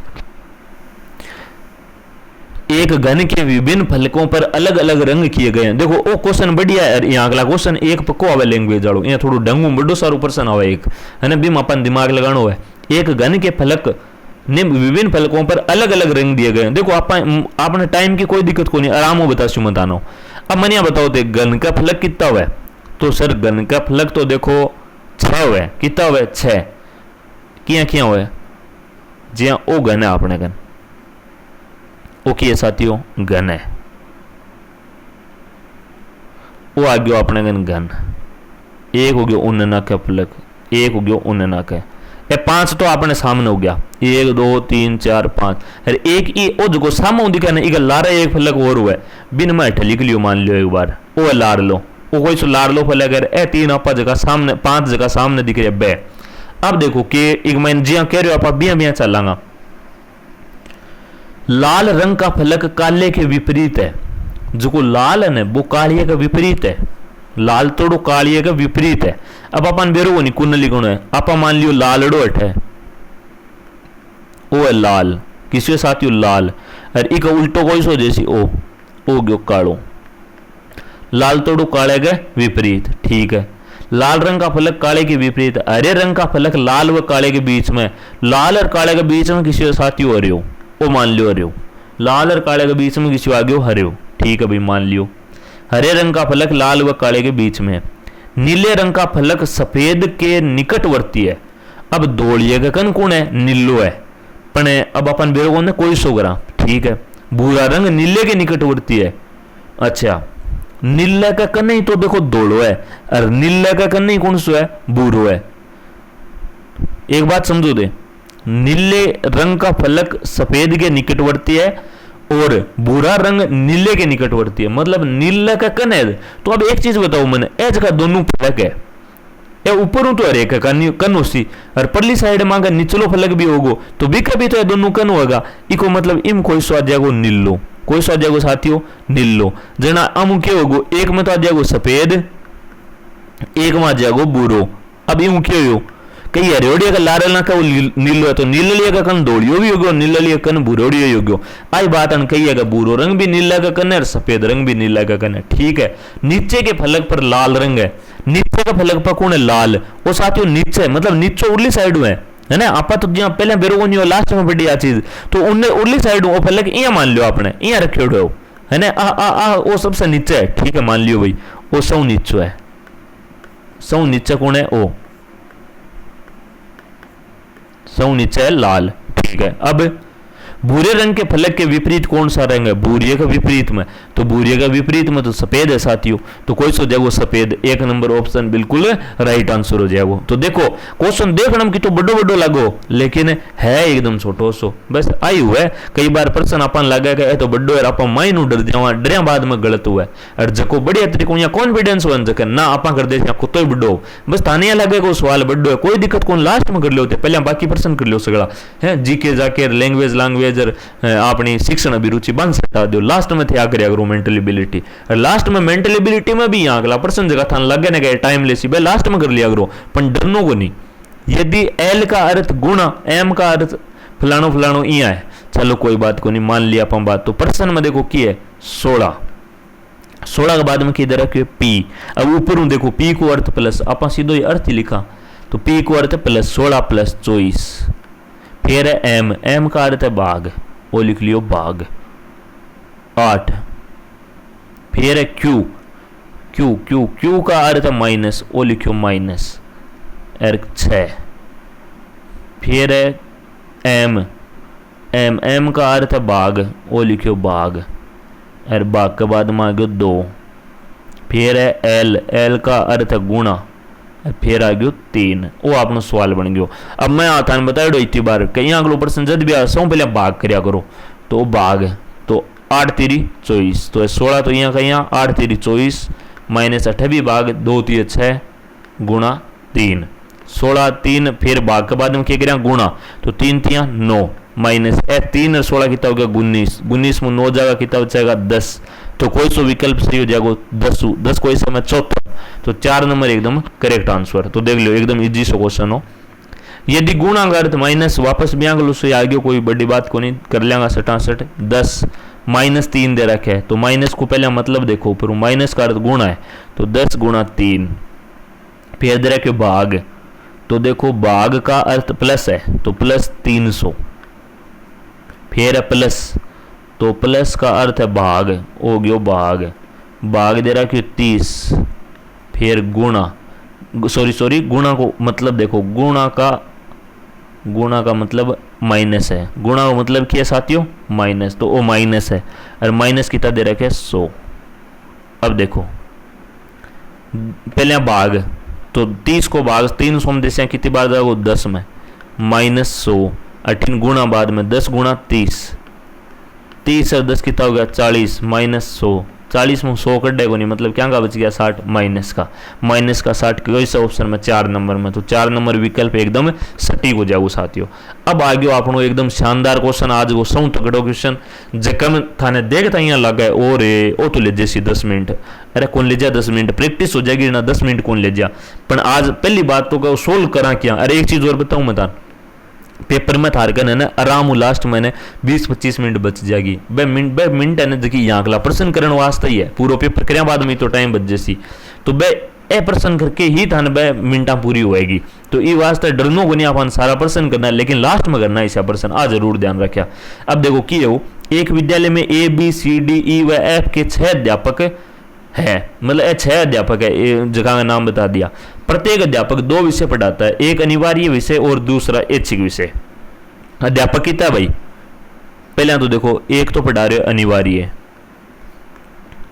एक घन के विभिन्न फलकों पर अलग अलग रंग किए गए हैं। देखो वो क्वेश्चन बढ़िया है, यहाँ अगला क्वेश्चन एक पक्को आवे लैंग्वेज वालों यहाँ थोड़ा डंगू बड़ो सारो प्रश्न आवे एक है ना बीम अपन दिमाग लगानो है। एक घन के फलक ने विभिन्न फलकों पर अलग अलग रंग दिए गए हैं। देखो आपने टाइम की कोई दिक्कत को नहीं आराम हो बताशु बतानो। अब मैंने बताओ थे घन का फलक कितना हुआ है, तो सर घन का फलक तो देखो 6 हुआ है। कितना हुआ है 6 किया किया हुआ है जी हाँ वो घन है अपने घन ओके साथियों घन है वो आ गया अपने घन एक हो गया उन्ना का फलक एक हो गया उन्ना का ये 5 तो अपने सामने हो गया 1 2 3 4 5 अरे एक ही ओ जो सामने दिखा ना इधर लारा एक फलक और हुआ है बिन में हेठ लिख लियो मान लियो एक बार वो लार लो वो कोई सो लार लो फलक है 3 आपा जगह सामने 5 जगह सामने दिख रहे बे। अब देखो कि एक मैं जिया कह रहे हो आप बिया बिया चलांगा लाल रंग का फलक काले के विपरीत है। जो लाल है ना वो कालिये का विपरीत है, लाल तोड़ो कालिये का विपरीत है। अब अपन बेरो नहीं कुन लिखो है आप मान लियो लालड़ो हट है वो है लाल किसी साथियों लाल और एक उल्टो कोई सो जैसी ओ गयो कालो लाल तोड़ो काले के विपरीत ठीक है। लाल रंग का फलक काले के विपरीत, हरे रंग का फलक लाल व काले के बीच में, लाल और काले के बीच में किसी साथियों हरे हो वो मान लियो हरे हो, लाल और काले के बीच में किसी आगे हो हरे हो ठीक है भाई मान लियो। हरे रंग का फलक लाल व काले के बीच में, नीले रंग का फलक सफेद के निकटवर्ती है। अब धोलिए का कन कौन है नीलो है पने अब अपन बेरो कौन है कोई सो ग्राम ठीक है। भूरा रंग नीले के निकटवर्ती है। अच्छा नीला का कन नहीं तो देखो धोलो है और नीला का कन नहीं कौन सो है बूरो है। एक बात समझो दे नीले रंग का फलक सफेद के निकटवर्ती है और भूरा रंग नीले के निकटवर्ती है, मतलब नीला का कन है। तो अब एक चीज बताओ मैंने ए जगह दोनों फलक है ए ऊपर तो हरे का कन उसी और परली साइड मांगा निचलो फलक भी होगो तो भी कभी तो दोनों कन होगा इको मतलब इम कोई सो आ जाएगो नीलो कोई सो आ जाएगो साथियों नीलो जना अम के होगो एक में तो आ जाएगो सफेद एक में आ जाएगो बूरो। अब इम के हो कई हरियोड़िया का लाल ना का नीलो है तो नीलिया का कन दौड़ियो भी होगो नीलिया कन बुरोड़ियो होगो। आई बात अन कही है बूरो रंग भी नीला का कन है और सफेद रंग भी नीला का कन है ठीक है। नीचे के फलक पर लाल रंग है, नीचे का फलक पर कौन है लाल वो साथियों नीचे मतलब नीचे उरली साइड में है ना। आप तो ज्यादा पहले बेरो नहीं हो लास्ट में बढ़ी आ चीज तो उन्हें उरली साइड वो पहले इं मान लियो आपने इं रखियो है ना। आ वो सबसे नीचे है, ठीक है, मान लियो भाई वो सौ नीचे है, सौ नीचे कौन है, ओ सौ नीचे है लाल, ठीक है। अब भूरे रंग के फलक के विपरीत कौन सा रंग है, भूरे का विपरीत में, तो भूरे का विपरीत में तो सफेद है साथियों, तो कोई सो जाएगा सफेद, एक नंबर ऑप्शन बिल्कुल राइट आंसर हो जाएगा। तो देखो क्वेश्चन देखने की तो बड़ो बड़ो लगो लेकिन है एकदम छोटो सो, बस आई हुआ है। कई बार प्रश्न अपन लगा के तो बड़ो है आप माइनू डर जावा, डरिया बाद में गलत हुआ है, और जको बढ़िया तरीके यहाँ कॉन्फिडेंस बन सके ना आप कर दे कुत्तो ही बड़ो, बस थाने लगे सवाल बड़ो है, कोई दिक्कत कौन, लास्ट में कर लो पहले बाकी प्रश्न कर लो सगड़ा है, जीके जाके लैंग्वेज अपनी शिक्षण अभिरुचि बन सकता दो, लास्ट में थे आकर करो मेंटल एबिलिटी, लास्ट में मेंटल एबिलिटी में भी यहाँ अगला प्रश्न जगह था लगे ना गए टाइम लेसी भाई लास्ट में कर लिया करो, पर डरनो को नहीं। यदि एल का अर्थ गुणा, एम का अर्थ फलानो फलानो यहाँ है, चलो कोई बात को नहीं, मान लिया अपन बात। तो प्रश्न में देखो की है 16, 16 के बाद में किधर रखियो पी, अब ऊपर देखो पी को अर्थ प्लस, आप सीधो ये अर्थ ही लिखा, तो पी को अर्थ प्लस 16 प्लस 24, फिर है एम, एम का अर्थ है बाघ, वो लिख लियो बाघ 8, फिर है क्यू, क्यू क्यू क्यू का अर्थ है माइनस, वो लिखियो माइनस 6, फिर है एम, एम एम का अर्थ है बाघ, वो लिखियो बाघ, और बाघ के बाद में आ गयो 2, फिर है एल, एल का अर्थ है गुणा, फिर आ गयो 3, वो आपनो सवाल बन गयो। अब मैं आता बताया इतनी बार कहीं अगलो प्रश्न जब भी सौ पहले भाग करया करो, तो भाग तो 8 3 24, तो 16 तो यहाँ का यहाँ 8 3 24 माइनस 28 भाग 2 3 6 गुणा 3, 16 3 फिर भाग के बाद में क्या करें गुणा, तो 3 3 9 माइनस 3 और 16 कितना हो गया 19, 19 में 9 जाएगा कितना बचेगा 10, तो कोई सो विकल्प सही हो जाएगा 10, 10 कोई समय 74, तो 4 नंबर एकदम करेक्ट आंसर। तो देख लो एकदम इजी सो क्वेश्चन हो। यदि गुणा का अर्थ माइनस वापस भी आगे से आगे कोई बड़ी बात को नहीं कर लेंगे 67 10 माइनस 3 दे रखे है, तो माइनस को पहले मतलब देखो फिर माइनस का अर्थ गुणा है, तो 10 गुणा 3, फिर दे रखे भाग, तो देखो भाग का अर्थ प्लस है तो प्लस 300, फिर है प्लस, तो प्लस का अर्थ है भाग, हो गयो भाग, भाग दे रखियो 30, फिर गुणा, सॉरी गुणा को मतलब देखो गुणा का मतलब माइनस है, गुणा का मतलब क्या है साथियों माइनस, तो वो माइनस है, और माइनस कितना दे रखे 100। अब देखो पहले भाग, तो 30 को भाग 300 में देते हैं कितनी बार जाएगा 10 में माइनस 100, 18 गुणा बाद में 10 गुणा 30, 30 और 10 कितना हो गया 40 माइनस 100, 40 में 100 कट देगा नहीं, मतलब क्या का बच गया 60, माइनस का 60 कोई सा ऑप्शन में 4 नंबर में, तो 4 नंबर विकल्प एकदम सटीक हो जाएगा साथियों। अब आ गयो आपनो एकदम शानदार क्वेश्चन, आज वो सौ तगड़ो क्वेश्चन जकम थाने देखता यहाँ लगा है और ओ तो ले जैसी 10 मिनट, अरे कौन ले जा 10 मिनट प्रैक्टिस हो जाएगी ना, 10 मिनट कौन ले जा, पर आज पहली बात तो सोल्व करा क्या। अरे एक चीज और बताऊं मैं था पेपर में थार कर है ना आराम लास्ट मैंने 20-25 मिनट बच जाएगी, बे मिनट है ना देखिए यहाँ अगला प्रश्न करने वास्ते ही है, पूरा पेपर कर बाद में तो टाइम बच जैसी, तो बे ए प्रश्न करके ही थाने बे मिनटा पूरी होएगी, तो ये वास्ते डरनो को नहीं अपन सारा प्रश्न करना है, लेकिन लास्ट में करना है ऐसा प्रश्न, आ जरूर ध्यान रखा। अब देखो कि हो एक विद्यालय में ABCDE व F के 6 अध्यापक है, मतलब 6 अध्यापक है, जगह का नाम बता दिया, प्रत्येक अध्यापक 2 विषय पढ़ाता है, एक अनिवार्य विषय और दूसरा ऐच्छिक विषय। अध्यापक कितना भाई, पहले तो देखो एक तो पढ़ा रहे अनिवार्य,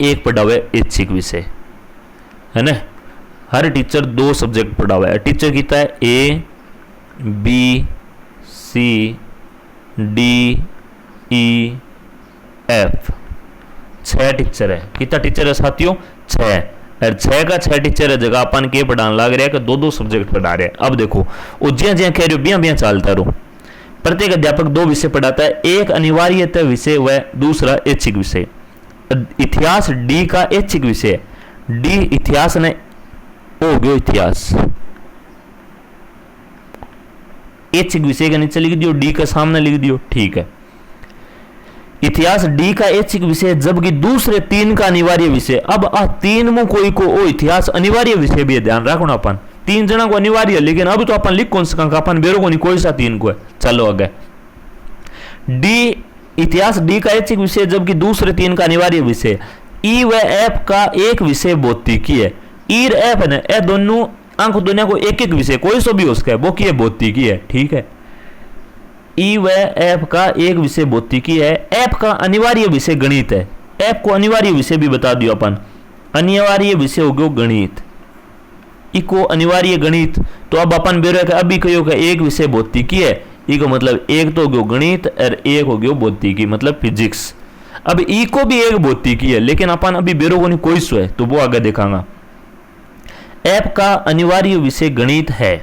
एक पढ़ा हुआ ऐच्छिक विषय है ना, हर टीचर 2 सब्जेक्ट पढ़ा हुआ है, टीचर कितना है ABCDEF 6 टीचर है, कितना टीचर है साथियों 6, और 6 का 6 टीचर है जगह अपन के पढ़ाने लग रहे हैं कि 2-2 सब्जेक्ट पढ़ा रहे हैं। अब देखो वो ज्या कह रहे हो बिया चलता रहो, प्रत्येक अध्यापक 2 विषय पढ़ाता है, एक अनिवार्यतः विषय व दूसरा ऐच्छिक विषय। इतिहास डी का ऐच्छिक विषय, डी इतिहास ने हो गयो इतिहास, ऐच्छिक विषय का नीचे लिख दियो, डी का सामने लिख दियो, ठीक है। इतिहास डी का ऐच्छिक विषय जबकि दूसरे 3 का अनिवार्य विषय। अब 3 में कोई को ओ इतिहास अनिवार्य विषय भी ध्यान रखना अपन, तीन जना को अनिवार्य है, लेकिन अब तो अपन लिख कौन सा का, अपन बेरो को नहीं, कोई सा तीन को है। चलो आगे। डी इतिहास डी का ऐच्छिक विषय जबकि दूसरे तीन का अनिवार्य विषय। ई व एफ का एक विषय भौतिकी है। ई एफ है ना, ये दोनों अंक दुनिया को एक एक विषय कोई सो भी उसका है, वो की है भौतिकी है, ठीक है। ई व एफ का एक विषय भौतिकी है। एफ का अनिवार्य विषय गणित है। एफ को अनिवार्य विषय भी बता दियो अपन, अनिवार्य विषय हो गयो गणित, इको अनिवार्य गणित। तो अब अपन बेरो है अभी कहो कि एक विषय भौतिकी है, इको मतलब एक तो हो गयो गणित और एक हो गयो भौतिकी मतलब फिजिक्स। अब ई को भी एक भौतिकी है, लेकिन अपन अभी बेरो को नहीं कोई सो है, तो वो आगे देखांगा। एफ का अनिवार्य विषय गणित है।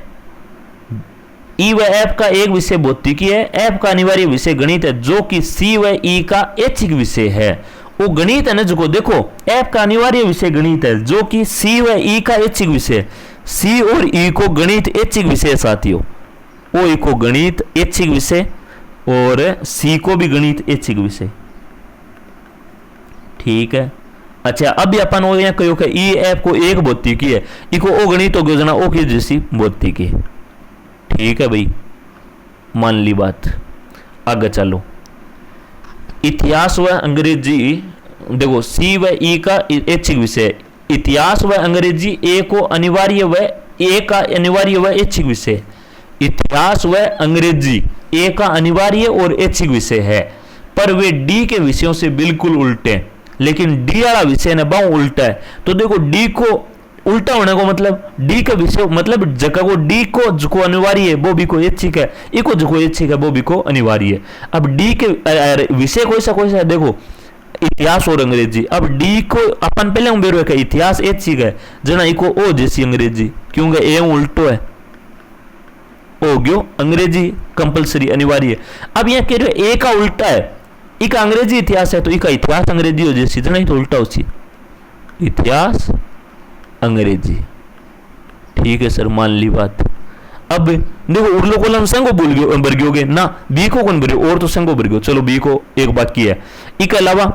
ई व एफ का एक विषय भौतिकी है। एफ का अनिवार्य विषय गणित है, जो कि सी व ई का ऐच्छिक विषय है। वो गणित है ना, जो देखो एफ का अनिवार्य विषय गणित है, जो कि सी व ई का ऐच्छिक विषय। सी और ई को गणित ऐच्छिक विषय साथियों, ओ ई को गणित ऐच्छिक विषय और सी को भी गणित ऐच्छिक विषय, ठीक है। अच्छा, अब अपन हो यहाँ कहो कि ई एफ को एक भौतिकी है, इको ओ गणित हो गयो जना ओ की जैसी भौतिकी, ठीक है भाई, मान ली बात। आगे चलो। इतिहास व अंग्रेजी, देखो सी व ई का ऐच्छिक विषय। इतिहास व अंग्रेजी ए को अनिवार्य व ए का अनिवार्य व ऐच्छिक विषय। इतिहास व अंग्रेजी ए का अनिवार्य और ऐच्छिक विषय है, पर वे डी के विषयों से बिल्कुल उल्टे। लेकिन डी वाला विषय ना बहु उल्टा है। तो देखो डी को उल्टा होने को मतलब डी का विषय मतलब जगह को डी को जो अनिवार्य है वो भी को ऐच्छिक है, इको जो ऐच्छिक है वो भी को अनिवार्य है। अब डी के विषय कोई सा है, देखो इतिहास और अंग्रेजी। अब डी को अपन पहले हम बेरो है इतिहास ऐच्छिक है जना इको ओ जैसी अंग्रेजी, क्योंकि ए उल्टो है, ओ गयो अंग्रेजी कंपलसरी अनिवार्य। अब यहाँ कह रहे ए का उल्टा है, इका अंग्रेजी इतिहास है तो इका इतिहास अंग्रेजी हो जैसी, जना ही तो उल्टा उसी इतिहास अंग्रेजी, ठीक है सर, मान ली बात। अब देखो उर्लो कॉलम संगो भर गयोगे ना, बी को कौन भरियो और तो संगो भर गयो, चलो बी को एक बाकी है। इसके अलावा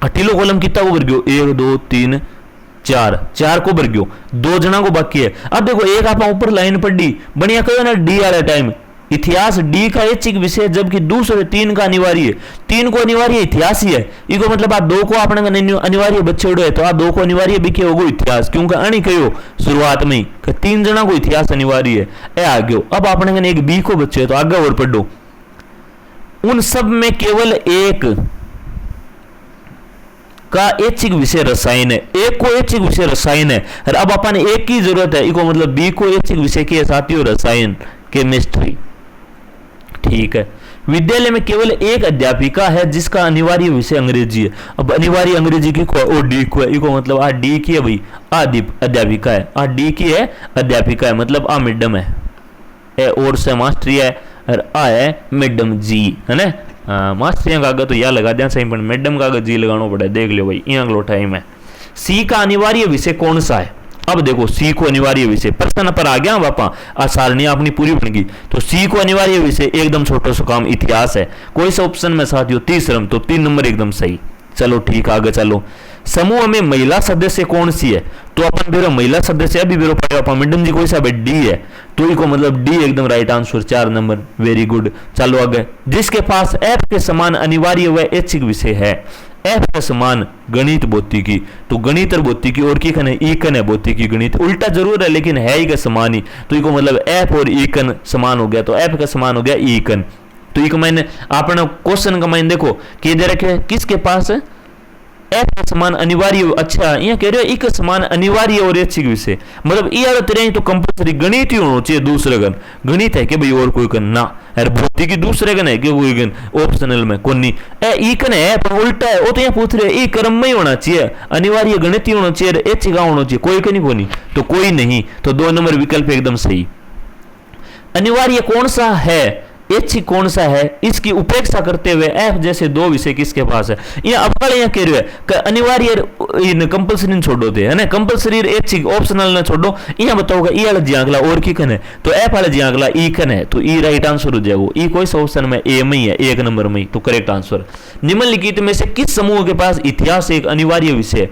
अठीलो कॉलम कितना को भर गयो, 1 2 3 4 को भर गयो, 2 जना को बाकी है। अब देखो एक आप ऊपर लाइन पढ़ी बढ़िया कहो ना, डी वाले टाइम इतिहास डी का ऐच्छिक विषय जबकि दूसरे तीन का अनिवार्य है। तीन को अनिवार्य इतिहास ही है, इको मतलब आ 2 को अपने अनिवार्य बच्चे है, तो आ 2 को अनिवार्य भी क्या होगा इतिहास, क्योंकि अणी कहो शुरुआत में ही कि 3 जना को इतिहास अनिवार्य है, ए आ गयो। अब अपने एक बी को बच्चे है, तो आगे और पढ़ो। उन सब में केवल एक का ऐच्छिक विषय रसायन है, एक को ऐच्छिक विषय रसायन है, और अब अपन एक की जरूरत है, इको मतलब बी को ऐच्छिक विषय की है साथियों रसायन केमिस्ट्री, ठीक है। विद्यालय में केवल एक अध्यापिका है जिसका अनिवार्य विषय अंग्रेजी है। अब अनिवार्य अंग्रेजी की को ओ डी को है, इको मतलब आ डी की है भाई, आ अध्यापिका है, आ डी की है अध्यापिका है, मतलब आ मैडम है, ए और से मास्टरी है, और आ है मैडम जी, है ना। मास्टरिया का आगे तो या लगा दिया सही, पर मैडम का आगे जी लगाना पड़े, देख लो भाई यहाँ लो टाइम है। सी का अनिवार्य विषय कौन सा है, अब देखो सी को अनिवार्य विषय प्रश्न पर आ गया बापा, आ सारणी अपनी पूरी बन गई। तो सी को अनिवार्य विषय एकदम छोटा सा काम इतिहास है, कोई सा ऑप्शन में साथियों तीसरा, तो 3 नंबर एकदम सही। चलो ठीक, आगे चलो। समूह में महिला सदस्य कौन सी है, तो अपन बेरो महिला सदस्य अभी बेरो पढ़े अपन मैडम जी कोई सा डी है, तो इको मतलब डी एकदम right answer, 4 number, very good. चलो आगे। जिसके पास एफ के समान अनिवार्य व ऐच्छिक विषय है, एफ के समान गणित भौतिकी, तो गणित और भौतिकी और की कन है, ई कन है भौतिकी गणित, उल्टा जरूर है लेकिन है ही का समान ही, तो इको मतलब एफ और ई कन समान हो गया, तो एफ का समान हो गया ई कन। तो इको मैंने अपने क्वेश्चन का मैंने देखो कि दे रखे किसके पास है एफ का समान अनिवार्य, अच्छा यहाँ कह रहे हो एक समान अनिवार्य और ऐच्छिक विषय, मतलब ये वाला तेरे तो कंपलसरी गणित ही होना चाहिए, दूसरे गण गणित है कि भाई और कोई गण ना, अरे भौतिकी दूसरे गण है कि कोई गण ऑप्शनल में कौन नहीं, ई कन है पर उल्टा है, वो तो यहाँ पूछ रहे ई क्रम में ही होना चाहिए, अनिवार्य गणित ही होना चाहिए, ऐच्छिक होना चाहिए, कोई कहीं कोई, तो कोई नहीं, तो 2 नंबर विकल्प एकदम सही। अनिवार्य कौन सा है, ऐच्छिक कौन सा है, इसकी उपेक्षा करते हुए एफ जैसे 2 विषय किसके पास है। ये अब यहाँ कह रहे हैं अनिवार्य कंपलसरी छोड़ो थे, है ना, कंपलसरी ऐच्छिक ऑप्शनल न छोड़ो, यहाँ बताओगा ई वाला जियांगला और की कन है, तो एफ वाला जियांगला ई कन है, तो ई राइट आंसर हो जाएगा। ई कोई सा ऑप्शन में ए में ही है, 1 नंबर में ही, तो करेक्ट आंसर। निम्नलिखित में से किस समूह के पास इतिहास एक अनिवार्य विषय,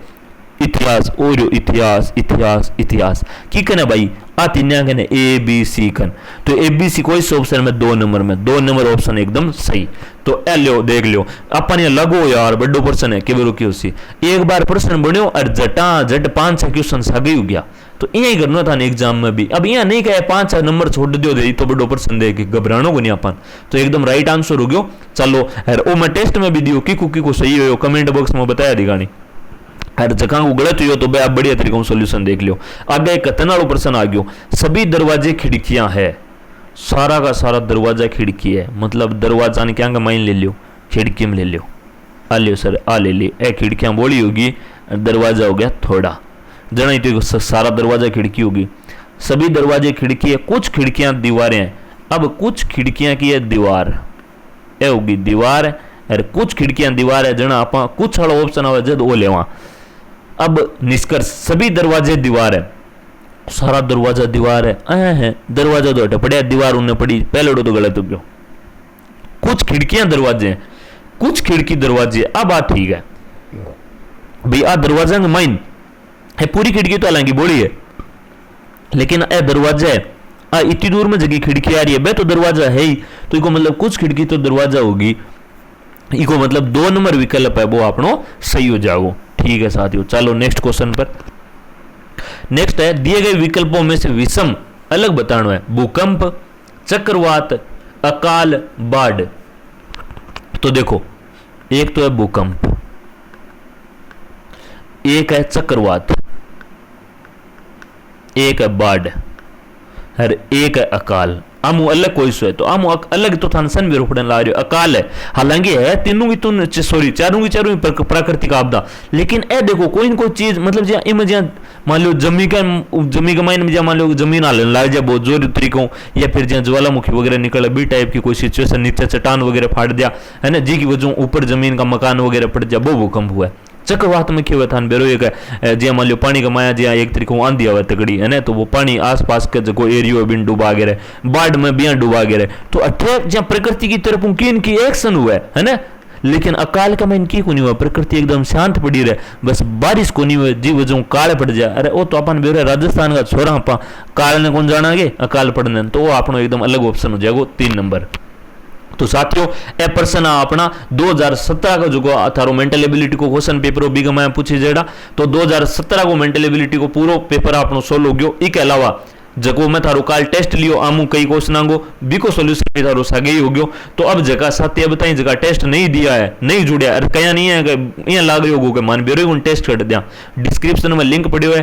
इतिहास और इतिहास इतिहास इतिहास की कन है भाई, आ तीन कहने ए बी सी कन, तो ए बी सी कोई से ऑप्शन में 2 नंबर में 2 नंबर ऑप्शन एकदम सही। तो ए लो देख लो अपन ये लगो यार बड़ो प्रश्न है कि रुकी उसी एक बार प्रश्न बनो और जटा जट 5-6 क्वेश्चन सागे हो गया। तो यही करना था एग्जाम में भी। अब यहाँ नहीं कहे 5-6 नंबर छोड़ दियो दे तो बड़ो प्रश्न दे के घबरानो को नहीं अपन। तो एकदम राइट आंसर हो गयो। चलो ओ मैं टेस्ट में भी दियो किको सही हो कमेंट बॉक्स में बताया दिखानी, अरे जगह को गलत हुई तो आप बढ़िया तरीके से सोल्यूशन देख लियो। आगे एक कतनाड़ो प्रश्न आ गयो, सभी दरवाजे खिड़कियां है, सारा का सारा दरवाजा खिड़की है, मतलब दरवाजा ने क्या माइन ले लियो खिड़की में ले लियो, आ लियो सर आ ले ली, ए खिड़कियां बोली होगी दरवाजा हो गया थोड़ा जना तो सारा दरवाजा खिड़की होगी। सभी दरवाजे खिड़की है, कुछ खिड़कियां दीवारें हैं। अब कुछ खिड़कियां की है दीवार, ए होगी दीवार है, अरे कुछ खिड़कियां दीवार है जना आप कुछ वाला ऑप्शन आवे जद वो लेवा। अब निष्कर्ष सभी दरवाजे दीवार है, सारा दरवाजा दीवार है, दरवाजा तो हटे पड़े दीवार उन्हें पड़ी पहले तो गलत हो गया। कुछ खिड़कियां दरवाजे हैं, कुछ खिड़की दरवाजे। अब बात ठीक है भाई, आ दरवाजा में माइन है पूरी खिड़की तो हालांकि बोली है, लेकिन ए दरवाजा है इतनी दूर में जगह खिड़की आ रही है बे तो दरवाजा है ही, तो इको मतलब कुछ खिड़की तो दरवाजा होगी, इको मतलब 2 नंबर विकल्प है वो आपनो सही हो जाओ। ठीक है साथियों, चलो नेक्स्ट क्वेश्चन पर। नेक्स्ट है दिए गए विकल्पों में से विषम अलग बताना है, भूकंप, चक्रवात, अकाल, बाढ़। तो देखो एक तो है भूकंप, एक है चक्रवात, एक है बाढ़ और एक है अकाल। आमू अलग कोई सो है तो आमू अलग तो थान सन भी रोकने ला रहे हो। अकाल है हालांकि है तीनों की तुम सॉरी चारों की प्राकृतिक आपदा, लेकिन ए देखो कोई न कोई चीज मतलब जहाँ इम जहाँ मान लो जमी का माइन में जहाँ मान लो जमीन हाल लाग जाए बहुत जोर तरीकों, या फिर जहाँ ज्वालामुखी वगैरह निकले बी टाइप की कोई सिचुएशन नीचे चट्टान वगैरह फाट दिया है ना, जी की वजह ऊपर जमीन का मकान वगैरह पड़ जाए वो भूकंप हुआ है। चक्रवात में क्या हुआ था बेरो एक ज्यादा मान लो पानी का माया ज्यादा एक तरीके आंधी आवे तगड़ी है ना, तो वो पानी आसपास के जो एरियो बिन डूबा गिरे, बाढ़ में बिया डूबा गिरे, तो अट्ठाईस जहाँ प्रकृति की तरफ किन की एक्शन हुआ है ना। लेकिन अकाल का में की को नहीं हुआ, प्रकृति एकदम शांत पड़ी रहे, बस बारिश को नहीं हुआ जी वजह काले पड़ जाए। अरे वो तो अपन बेरो राजस्थान का छोरा अपा काल ने कौन जाना गे अकाल पड़ने, तो वो अपना एकदम अलग ऑप्शन हो जाएगा 3 नंबर। तो साथियों ए प्रश्न अपना 2017 का जो थारो मेंटल एबिलिटी को क्वेश्चन पेपर बी में पूछी जाएगा, तो 2017 को मेंटल एबिलिटी को पूरा पेपर आपनो सोल्व हो गयो। इसके अलावा जको मैं थारो काल टेस्ट लियो आमू कई क्वेश्चन आंगो बिको सॉल्यूशन भी थारो सागे ही हो गयो। तो अब जगह साथी अब ताई जगह टेस्ट नहीं दिया है नहीं जुड़िया अरे कया नहीं है कि यहाँ लाग रही होगो कि मान बेरो उन टेस्ट कर दिया, डिस्क्रिप्शन में लिंक पड़ियो है,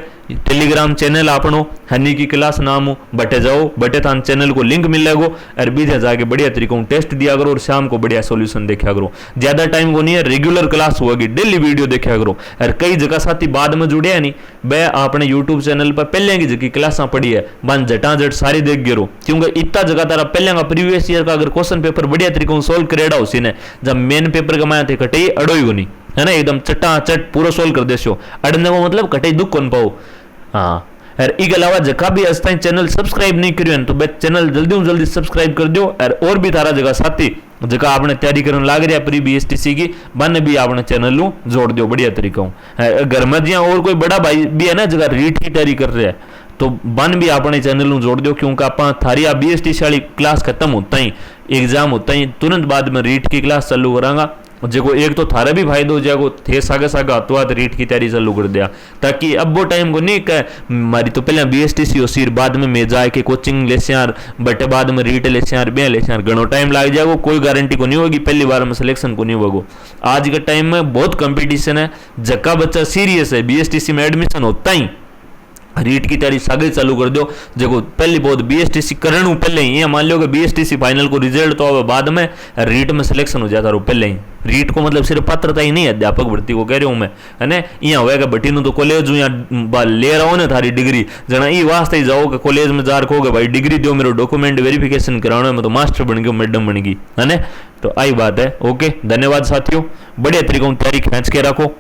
टेलीग्राम चैनल आपनो हनी की क्लास नाम हो बटे जाओ, बटे थान चैनल को लिंक मिलेगो और बीजे जाके बढ़िया तरीकों टेस्ट दिया करो और शाम को बढ़िया सॉल्यूशन देखा करो। ज्यादा टाइम को नहीं है, रेगुलर क्लास होगी, डेली वीडियो देखा करो। और कई जगह साथी बाद में जुड़े है नहीं वह आपने यूट्यूब चैनल पर पहले की जगह क्लासा पढ़ी है बन जटाजट सारी देख गिरो, क्योंकि इतना जगह तारा पहले का प्रीवियस ईयर का अगर क्वेश्चन पेपर बढ़िया तरीके से सोल्व करेड़ा उसी ने जब मेन पेपर का माया थे कटे अड़ोई को नहीं है ना, एकदम चट्टा चट पूरा सोल्व कर देसो अड़ने को मतलब कटे दुख कौन पाओ। हाँ और इसके अलावा जगह भी अस्ताई चैनल सब्सक्राइब नहीं करियो तो चैनल जल्दी सब्सक्राइब कर दो। और भी तारा जगह साथी जगह आपने तैयारी करने लाग रहा प्री BSTC की बन भी आपने चैनल नु जोड़ दो बढ़िया तरीका घर में जिया और कोई बड़ा भाई भी है ना जगह रीट की तैयारी कर रहे हैं तो बन भी अपने चैनल नु जोड़ दो, क्योंकि आप थारी BSTC वाली क्लास खत्म होता ही एग्जाम होता ही तुरंत बाद में रीट की क्लास चालू करांगा, जो एक तो थारा भी फायदा हो जाएगा थे सागा सागा तो रीट की तैयारी चालू कर दिया, ताकि अब वो टाइम को नहीं कह मारी तो पहले BSTC हो सिर बाद में मैं जाए के कोचिंग ले यार बटे बाद में रीट ले यार बे ले यार घणो टाइम लग जाएगा, कोई गारंटी को नहीं होगी, पहली बार में सिलेक्शन को नहीं होगा। आज के टाइम में बहुत कंपटीशन है, जक्का बच्चा सीरियस है BSTC में एडमिशन होता ही रीट की तैयारी सागे चालू कर दो। जो पहली बहुत BSTC करने पहले ही मान लो कि BSTC फाइनल को रिजल्ट तो आवे बाद में रीट में सिलेक्शन हो जाता रो पहले ही। रीट को मतलब सिर्फ पात्रता ही नहीं है अध्यापक भर्ती को कह रहा हूँ मैं है ना, यहाँ होगा बटी तो कॉलेज यहाँ ले रहा हो ना थारी डिग्री जना ये वास्ते ही जाओ कि कॉलेज में जा रखो भाई डिग्री दो मेरे डॉक्यूमेंट वेरिफिकेशन कराना में तो मास्टर बन गयो मैडम बन गई है ना, तो आई बात है। ओके धन्यवाद साथियों, बढ़िया तरीकों तैयारी खींच के रखो।